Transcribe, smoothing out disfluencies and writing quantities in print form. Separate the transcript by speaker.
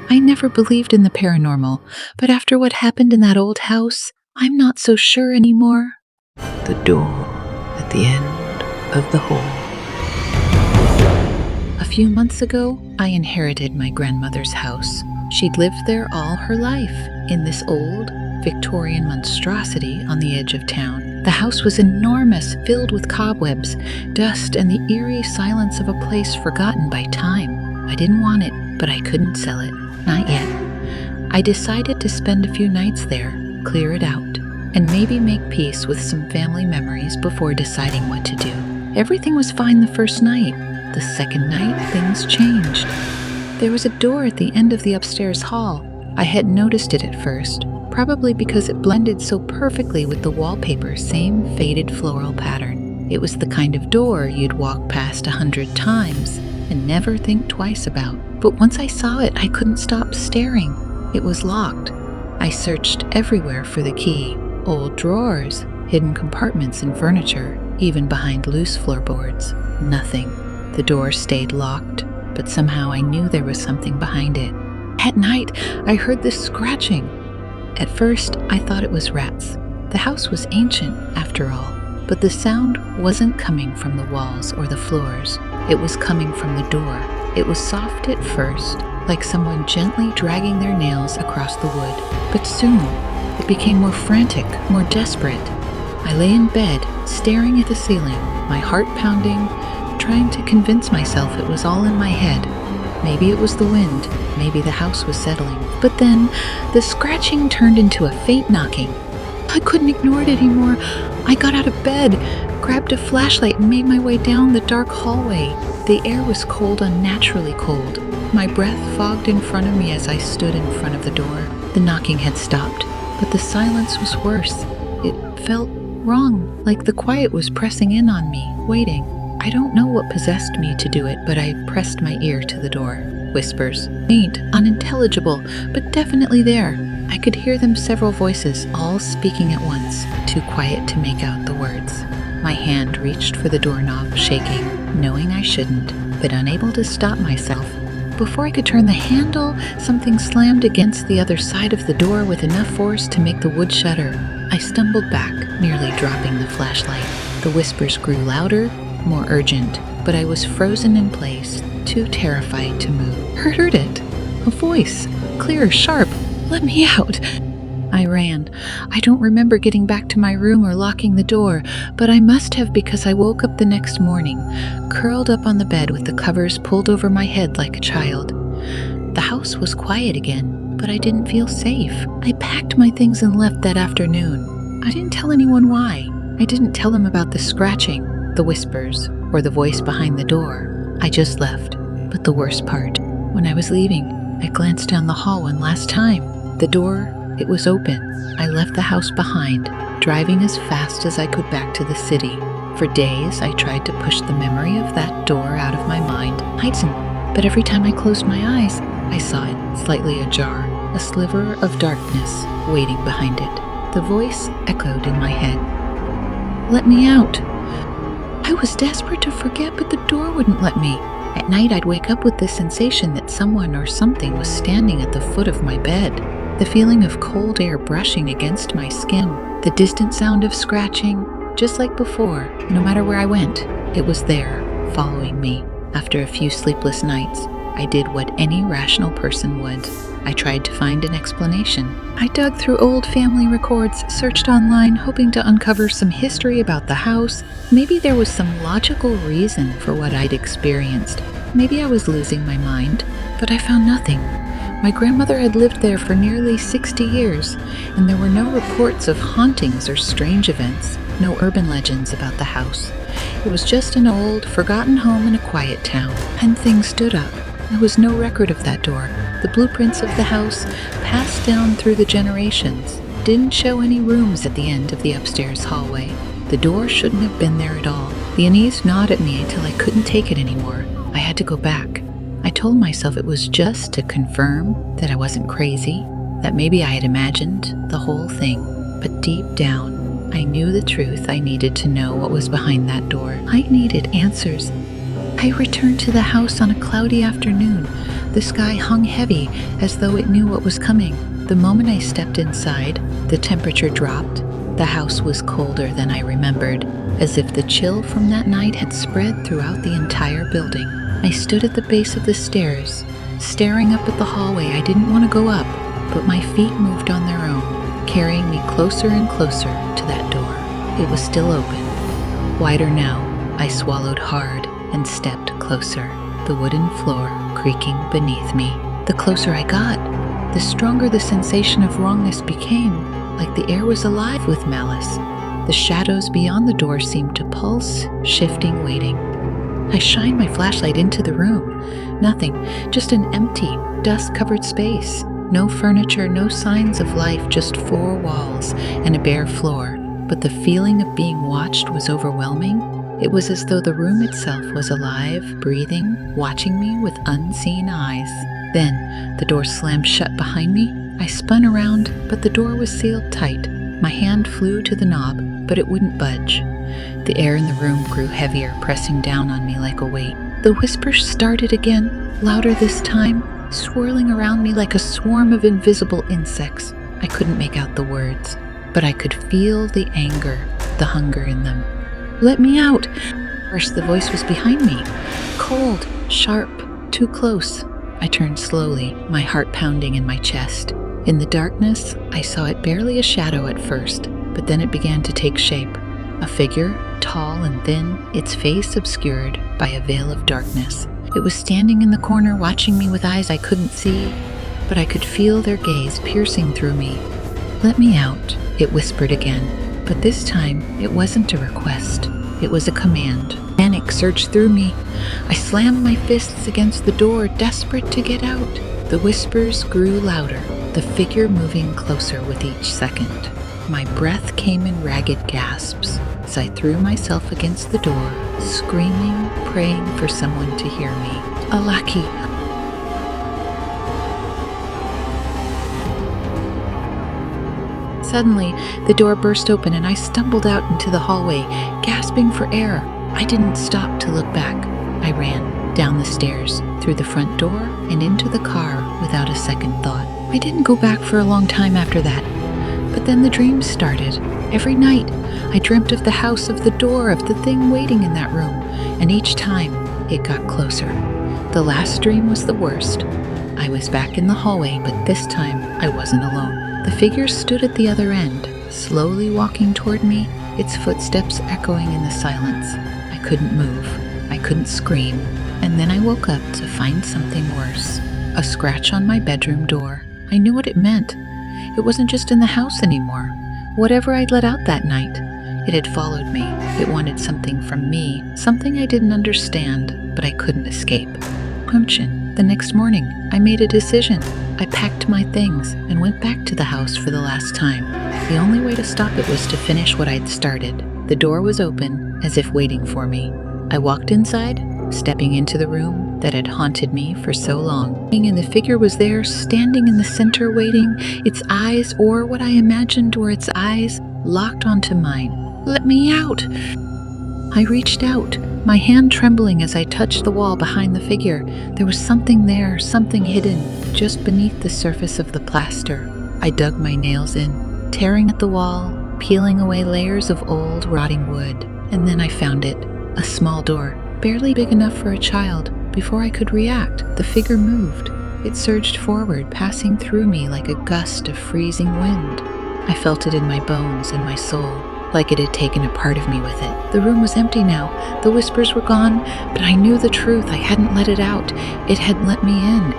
Speaker 1: I never believed in the paranormal, but after what happened in that old house, I'm not so sure anymore.
Speaker 2: The door at the end of the hall.
Speaker 1: A few months ago, I inherited my grandmother's house. She'd lived there all her life, in this old, Victorian monstrosity on the edge of town. The house was enormous, filled with cobwebs, dust, and the eerie silence of a place forgotten by time. I didn't want it, but I couldn't sell it. Not yet. I decided to spend a few nights there, clear it out, and maybe make peace with some family memories before deciding what to do. Everything was fine the first night. The second night, things changed. There was a door at the end of the upstairs hall. I hadn't noticed it at first, probably because it blended so perfectly with the wallpaper, same faded floral pattern. It was the kind of door you'd walk past 100 times and never think twice about. But once I saw it, I couldn't stop staring. It was locked. I searched everywhere for the key. Old drawers, hidden compartments in furniture, even behind loose floorboards. Nothing. The door stayed locked, but somehow I knew there was something behind it. At night, I heard this scratching. At first, I thought it was rats. The house was ancient, after all, but the sound wasn't coming from the walls or the floors. It was coming from the door. It was soft at first, like someone gently dragging their nails across the wood. But soon, it became more frantic, more desperate. I lay in bed, staring at the ceiling, my heart pounding, trying to convince myself it was all in my head. Maybe it was the wind, maybe the house was settling. But then, the scratching turned into a faint knocking. I couldn't ignore it anymore. I got out of bed, grabbed a flashlight, and made my way down the dark hallway. The air was cold, unnaturally cold. My breath fogged in front of me as I stood in front of the door. The knocking had stopped, but the silence was worse. It felt wrong, like the quiet was pressing in on me, waiting. I don't know what possessed me to do it, but I pressed my ear to the door. Whispers, faint, unintelligible, but definitely there. I could hear them, several voices, all speaking at once, too quiet to make out the words. My hand reached for the doorknob, shaking, knowing I shouldn't, but unable to stop myself. Before I could turn the handle, something slammed against the other side of the door with enough force to make the wood shudder. I stumbled back, nearly dropping the flashlight. The whispers grew louder, more urgent, but I was frozen in place, too terrified to move. Heard it! A voice, clear, sharp. Let me out! I ran. I don't remember getting back to my room or locking the door, but I must have, because I woke up the next morning, curled up on the bed with the covers pulled over my head like a child. The house was quiet again, but I didn't feel safe. I packed my things and left that afternoon. I didn't tell anyone why. I didn't tell them about the scratching, the whispers, or the voice behind the door. I just left. But the worst part, when I was leaving, I glanced down the hall one last time. The door, it was open. I left the house behind, driving as fast as I could back to the city. For days, I tried to push the memory of that door out of my mind, but every time I closed my eyes, I saw it, slightly ajar, a sliver of darkness waiting behind it. The voice echoed in my head. Let me out. I was desperate to forget, but the door wouldn't let me. At night, I'd wake up with the sensation that someone or something was standing at the foot of my bed. The feeling of cold air brushing against my skin. The distant sound of scratching. Just like before, no matter where I went, it was there, following me. After a few sleepless nights, I did what any rational person would. I tried to find an explanation. I dug through old family records, searched online, hoping to uncover some history about the house. Maybe there was some logical reason for what I'd experienced. Maybe I was losing my mind, but I found nothing. My grandmother had lived there for nearly 60 years, and there were no reports of hauntings or strange events, no urban legends about the house. It was just an old, forgotten home in a quiet town, and things stood up. There was no record of that door. The blueprints of the house, passed down through the generations, didn't show any rooms at the end of the upstairs hallway. The door shouldn't have been there at all. The unease gnawed at me until I couldn't take it anymore. I had to go back. I told myself it was just to confirm that I wasn't crazy, that maybe I had imagined the whole thing. But deep down, I knew the truth. I needed to know what was behind that door. I needed answers. I returned to the house on a cloudy afternoon. The sky hung heavy, as though it knew what was coming. The moment I stepped inside, the temperature dropped. The house was colder than I remembered, as if the chill from that night had spread throughout the entire building. I stood at the base of the stairs, staring up at the hallway. I didn't want to go up, but my feet moved on their own, carrying me closer and closer to that door. It was still open. Wider now, I swallowed hard and stepped closer, the wooden floor creaking beneath me. The closer I got, the stronger the sensation of wrongness became, like the air was alive with malice. The shadows beyond the door seemed to pulse, shifting, waiting. I shined my flashlight into the room. Nothing, just an empty, dust-covered space. No furniture, no signs of life, just four walls and a bare floor. But the feeling of being watched was overwhelming. It was as though the room itself was alive, breathing, watching me with unseen eyes. Then, the door slammed shut behind me. I spun around, but the door was sealed tight. My hand flew to the knob, but it wouldn't budge. The air in the room grew heavier, pressing down on me like a weight. The whispers started again, louder this time, swirling around me like a swarm of invisible insects. I couldn't make out the words, but I could feel the anger, the hunger in them. "Let me out!" First, the voice was behind me. Cold, sharp, too close. I turned slowly, my heart pounding in my chest. In the darkness, I saw it barely a shadow at first, but then it began to take shape. A figure, tall and thin, its face obscured by a veil of darkness. It was standing in the corner, watching me with eyes I couldn't see, but I could feel their gaze piercing through me. "Let me out," it whispered again, but this time it wasn't a request. It was a command. Panic surged through me. I slammed my fists against the door, desperate to get out. The whispers grew louder, the figure moving closer with each second. My breath came in ragged gasps as I threw myself against the door, screaming, praying for someone to hear me. "Alaki!" Suddenly, the door burst open and I stumbled out into the hallway, gasping for air. I didn't stop to look back. I ran down the stairs, through the front door, and into the car without a second thought. I didn't go back for a long time after that. But then the dreams started. Every night, I dreamt of the house, of the door, of the thing waiting in that room, and each time, it got closer. The last dream was the worst. I was back in the hallway, but this time, I wasn't alone. The figure stood at the other end, slowly walking toward me, its footsteps echoing in the silence. I couldn't move. I couldn't scream. And then I woke up to find something worse. A scratch on my bedroom door. I knew what it meant. It wasn't just in the house anymore. Whatever I'd let out that night, it had followed me. It wanted something from me, something I didn't understand, but I couldn't escape. Pumpkin. The next morning, I made a decision. I packed my things and went back to the house for the last time. The only way to stop it was to finish what I'd started. The door was open, as if waiting for me. I walked inside, stepping into the room that had haunted me for so long. And the figure was there, standing in the center, waiting, its eyes, or what I imagined were its eyes, locked onto mine. "Let me out!" I reached out, my hand trembling as I touched the wall behind the figure. There was something there, something hidden, just beneath the surface of the plaster. I dug my nails in, tearing at the wall, peeling away layers of old, rotting wood. And then I found it, a small door, barely big enough for a child. Before I could react, the figure moved. It surged forward, passing through me like a gust of freezing wind. I felt it in my bones and my soul, like it had taken a part of me with it. The room was empty now. The whispers were gone, but I knew the truth. I hadn't let it out. It had let me in.